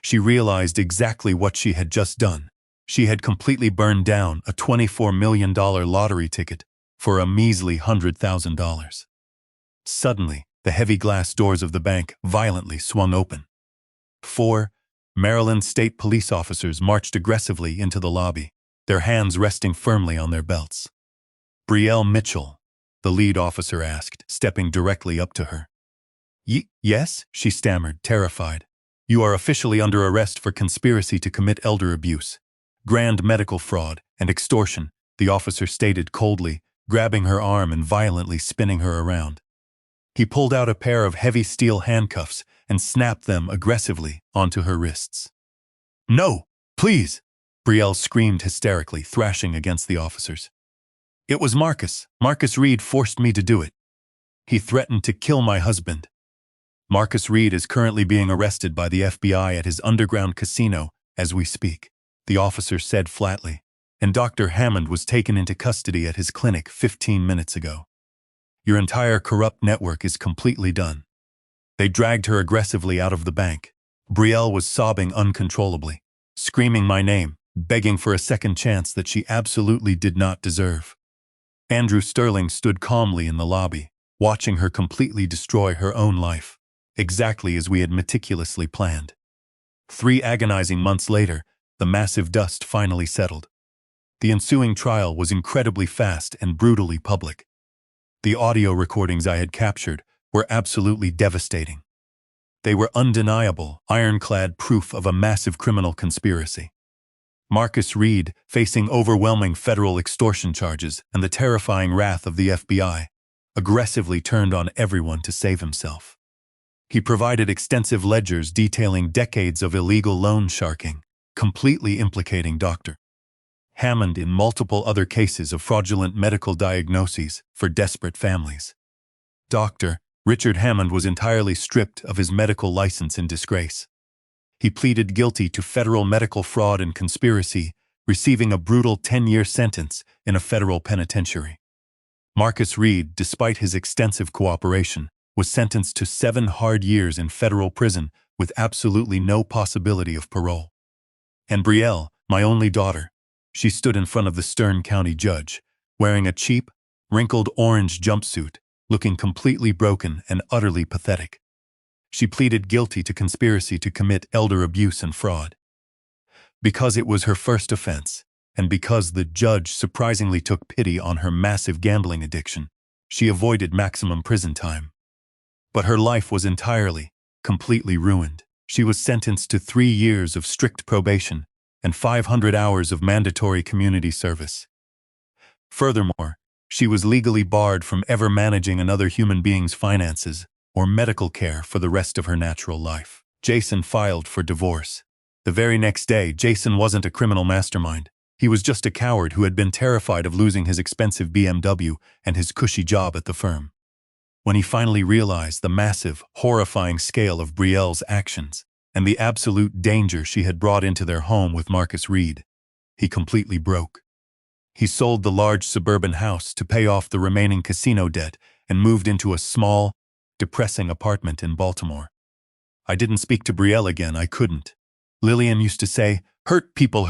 She realized exactly what she had just done. She had completely burned down a $24 million lottery ticket for a measly $100,000. Suddenly, the heavy glass doors of the bank violently swung open. 4 Maryland State police officers marched aggressively into the lobby, their hands resting firmly on their belts. Brielle Mitchell, the lead officer asked, stepping directly up to her. Yes, she stammered, terrified. You are officially under arrest for conspiracy to commit elder abuse, grand medical fraud, and extortion, the officer stated coldly, grabbing her arm and violently spinning her around. He pulled out a pair of heavy steel handcuffs and snapped them aggressively onto her wrists. No, please, Brielle screamed hysterically, thrashing against the officers. It was Marcus. Marcus Reed forced me to do it. He threatened to kill my husband. Marcus Reed is currently being arrested by the FBI at his underground casino as we speak, the officer said flatly, and Dr. Hammond was taken into custody at his clinic 15 minutes ago. Your entire corrupt network is completely done. They dragged her aggressively out of the bank. Brielle was sobbing uncontrollably, screaming my name, begging for a second chance that she absolutely did not deserve. Andrew Sterling stood calmly in the lobby, watching her completely destroy her own life, exactly as we had meticulously planned. 3 agonizing months later, the massive dust finally settled. The ensuing trial was incredibly fast and brutally public. The audio recordings I had captured were absolutely devastating. They were undeniable, ironclad proof of a massive criminal conspiracy. Marcus Reed, facing overwhelming federal extortion charges and the terrifying wrath of the FBI, aggressively turned on everyone to save himself. He provided extensive ledgers detailing decades of illegal loan sharking, completely implicating Dr. Hammond in multiple other cases of fraudulent medical diagnoses for desperate families. Dr. Richard Hammond was entirely stripped of his medical license in disgrace. He pleaded guilty to federal medical fraud and conspiracy, receiving a brutal 10-year sentence in a federal penitentiary. Marcus Reed, despite his extensive cooperation, was sentenced to 7 hard years in federal prison with absolutely no possibility of parole. And Brielle, my only daughter, she stood in front of the Stern County judge, wearing a cheap, wrinkled orange jumpsuit, looking completely broken and utterly pathetic. She pleaded guilty to conspiracy to commit elder abuse and fraud. Because it was her first offense, and because the judge surprisingly took pity on her massive gambling addiction, she avoided maximum prison time. But her life was entirely, completely ruined. She was sentenced to 3 years of strict probation and 500 hours of mandatory community service. Furthermore, she was legally barred from ever managing another human being's finances or medical care for the rest of her natural life. Jason filed for divorce. The very next day, Jason wasn't a criminal mastermind. He was just a coward who had been terrified of losing his expensive BMW and his cushy job at the firm. When he finally realized the massive, horrifying scale of Brielle's actions and the absolute danger she had brought into their home with Marcus Reed, he completely broke. He sold the large suburban house to pay off the remaining casino debt and moved into a small, depressing apartment in Baltimore. I didn't speak to Brielle again, I couldn't. Lillian used to say, hurt people,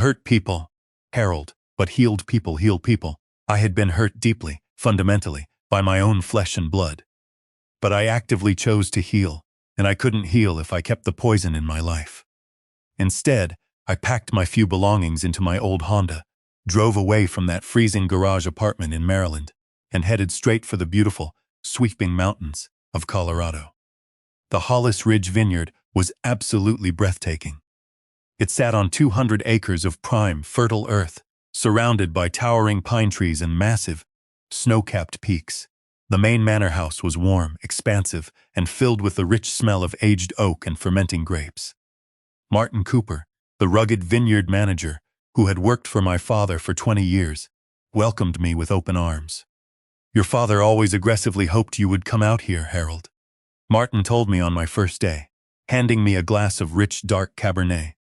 Harold, but healed people heal people. I had been hurt deeply, fundamentally, by my own flesh and blood. But I actively chose to heal, and I couldn't heal if I kept the poison in my life. Instead, I packed my few belongings into my old Honda, drove away from that freezing garage apartment in Maryland, and headed straight for the beautiful, sweeping mountains of Colorado. The Hollis Ridge Vineyard was absolutely breathtaking. It sat on 200 acres of prime, fertile earth, surrounded by towering pine trees and massive, snow-capped peaks. The main manor house was warm, expansive, and filled with the rich smell of aged oak and fermenting grapes. Martin Cooper, the rugged vineyard manager, who had worked for my father for 20 years, welcomed me with open arms. Your father always aggressively hoped you would come out here, Harold. Martin told me on my first day, handing me a glass of rich, dark Cabernet.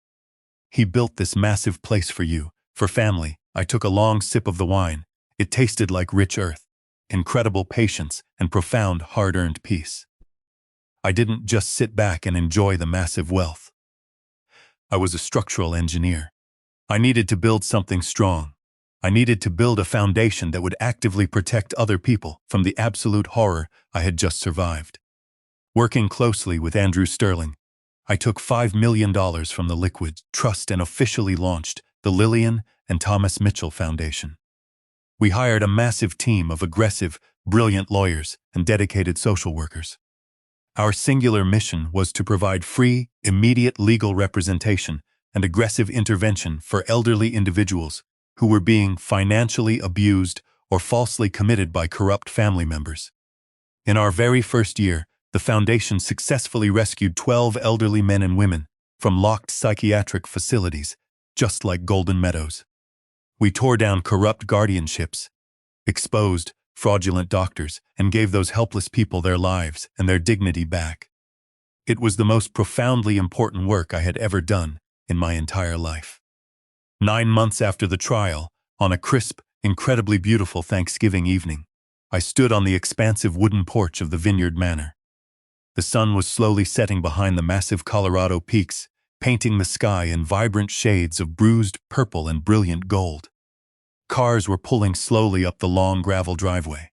He built this massive place for you, for family. I took a long sip of the wine. It tasted like rich earth, incredible patience, and profound, hard-earned peace. I didn't just sit back and enjoy the massive wealth. I was a structural engineer. I needed to build something strong. I needed to build a foundation that would actively protect other people from the absolute horror I had just survived. Working closely with Andrew Sterling, I took $5 million from the Liquid Trust and officially launched the Lillian and Thomas Mitchell Foundation. We hired a massive team of aggressive, brilliant lawyers and dedicated social workers. Our singular mission was to provide free, immediate legal representation and aggressive intervention for elderly individuals who were being financially abused or falsely committed by corrupt family members. In our very first year, the foundation successfully rescued 12 elderly men and women from locked psychiatric facilities, just like Golden Meadows. We tore down corrupt guardianships, exposed fraudulent doctors, and gave those helpless people their lives and their dignity back. It was the most profoundly important work I had ever done in my entire life. 9 months after the trial, on a crisp, incredibly beautiful Thanksgiving evening, I stood on the expansive wooden porch of the Vineyard Manor. The sun was slowly setting behind the massive Colorado peaks, painting the sky in vibrant shades of bruised purple and brilliant gold. Cars were pulling slowly up the long gravel driveway.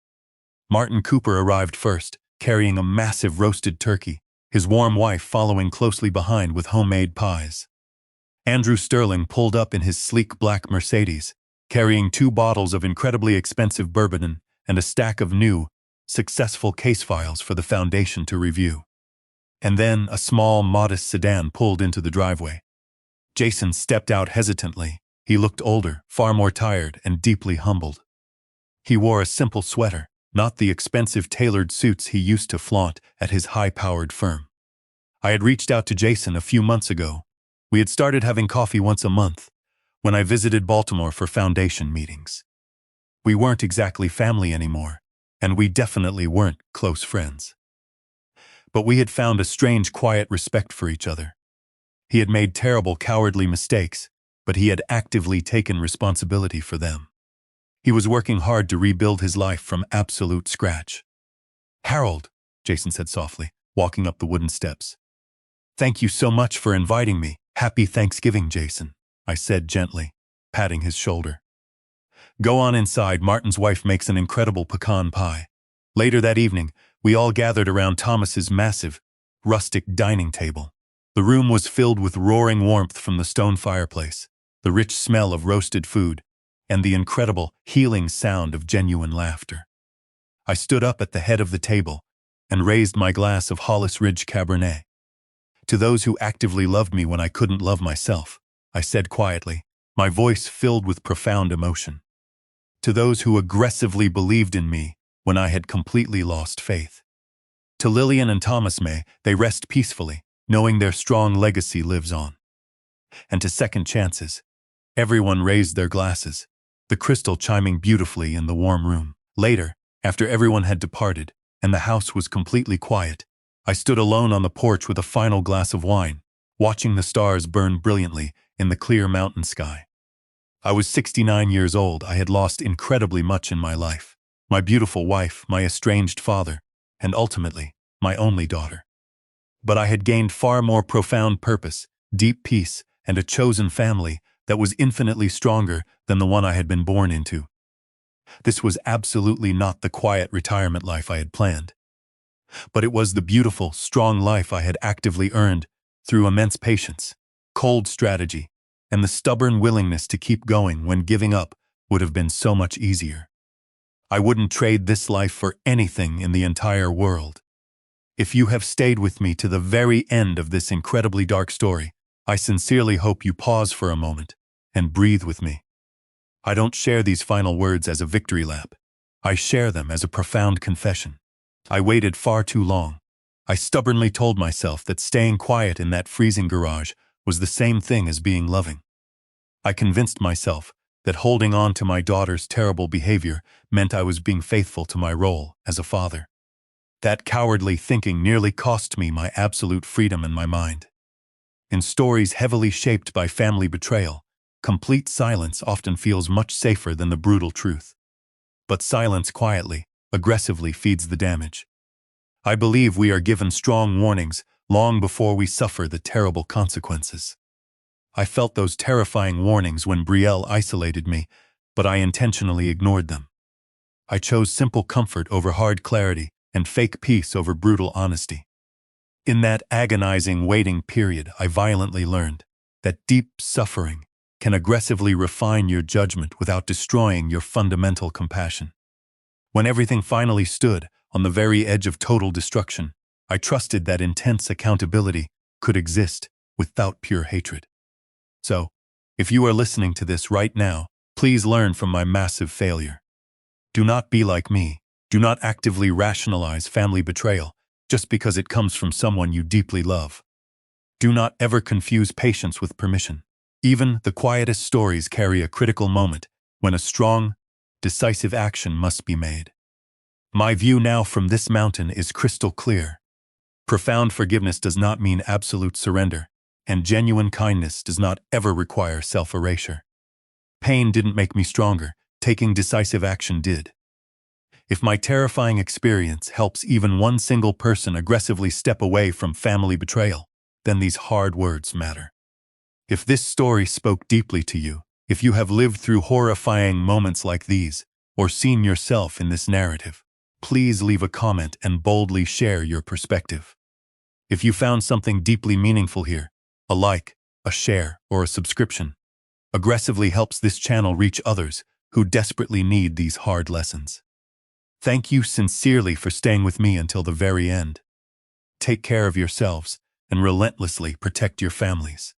Martin Cooper arrived first, carrying a massive roasted turkey, his warm wife following closely behind with homemade pies. Andrew Sterling pulled up in his sleek black Mercedes, carrying 2 bottles of incredibly expensive bourbon and a stack of new, successful case files for the foundation to review. And then a small, modest sedan pulled into the driveway. Jason stepped out hesitantly. He looked older, far more tired, and deeply humbled. He wore a simple sweater, not the expensive tailored suits he used to flaunt at his high-powered firm. I had reached out to Jason a few months ago. We had started having coffee once a month when I visited Baltimore for foundation meetings. We weren't exactly family anymore, and we definitely weren't close friends. But we had found a strange, quiet respect for each other. He had made terrible, cowardly mistakes, but he had actively taken responsibility for them. He was working hard to rebuild his life from absolute scratch. "Harold," Jason said softly, walking up the wooden steps. "Thank you so much for inviting me." "Happy Thanksgiving, Jason," I said gently, patting his shoulder. "Go on inside. Martin's wife makes an incredible pecan pie." Later that evening, we all gathered around Thomas's massive, rustic dining table. The room was filled with roaring warmth from the stone fireplace, the rich smell of roasted food, and the incredible, healing sound of genuine laughter. I stood up at the head of the table and raised my glass of Hollis Ridge Cabernet. "To those who actively loved me when I couldn't love myself," I said quietly, my voice filled with profound emotion. "To those who aggressively believed in me when I had completely lost faith. To Lillian and Thomas, may they rest peacefully, knowing their strong legacy lives on. And to second chances." Everyone raised their glasses, the crystal chiming beautifully in the warm room. Later, after everyone had departed and the house was completely quiet, I stood alone on the porch with a final glass of wine, watching the stars burn brilliantly in the clear mountain sky. I was 69 years old. I had lost incredibly much in my life. My beautiful wife, my estranged father, and ultimately, my only daughter. But I had gained far more profound purpose, deep peace, and a chosen family that was infinitely stronger than the one I had been born into. This was absolutely not the quiet retirement life I had planned. But it was the beautiful, strong life I had actively earned through immense patience, cold strategy, and the stubborn willingness to keep going when giving up would have been so much easier. I wouldn't trade this life for anything in the entire world. If you have stayed with me to the very end of this incredibly dark story, I sincerely hope you pause for a moment and breathe with me. I don't share these final words as a victory lap. I share them as a profound confession. I waited far too long. I stubbornly told myself that staying quiet in that freezing garage was the same thing as being loving. I convinced myself that holding on to my daughter's terrible behavior meant I was being faithful to my role as a father. That cowardly thinking nearly cost me my absolute freedom and my mind. In stories heavily shaped by family betrayal, complete silence often feels much safer than the brutal truth. But silence quietly, aggressively feeds the damage. I believe we are given strong warnings long before we suffer the terrible consequences. I felt those terrifying warnings when Betrayal isolated me, but I intentionally ignored them. I chose simple comfort over hard clarity and fake peace over brutal honesty. In that agonizing waiting period, I violently learned that deep suffering can aggressively refine your judgment without destroying your fundamental compassion. When everything finally stood on the very edge of total destruction, I trusted that intense accountability could exist without pure hatred. So, if you are listening to this right now, please learn from my massive failure. Do not be like me. Do not actively rationalize family betrayal just because it comes from someone you deeply love. Do not ever confuse patience with permission. Even the quietest stories carry a critical moment when a strong, decisive action must be made. My view now from this mountain is crystal clear. Profound forgiveness does not mean absolute surrender, and genuine kindness does not ever require self-erasure. Pain didn't make me stronger, taking decisive action did. If my terrifying experience helps even one single person aggressively step away from family betrayal, then these hard words matter. If this story spoke deeply to you, if you have lived through horrifying moments like these, or seen yourself in this narrative, please leave a comment and boldly share your perspective. If you found something deeply meaningful here, a like, a share, or a subscription aggressively helps this channel reach others who desperately need these hard lessons. Thank you sincerely for staying with me until the very end. Take care of yourselves and relentlessly protect your families.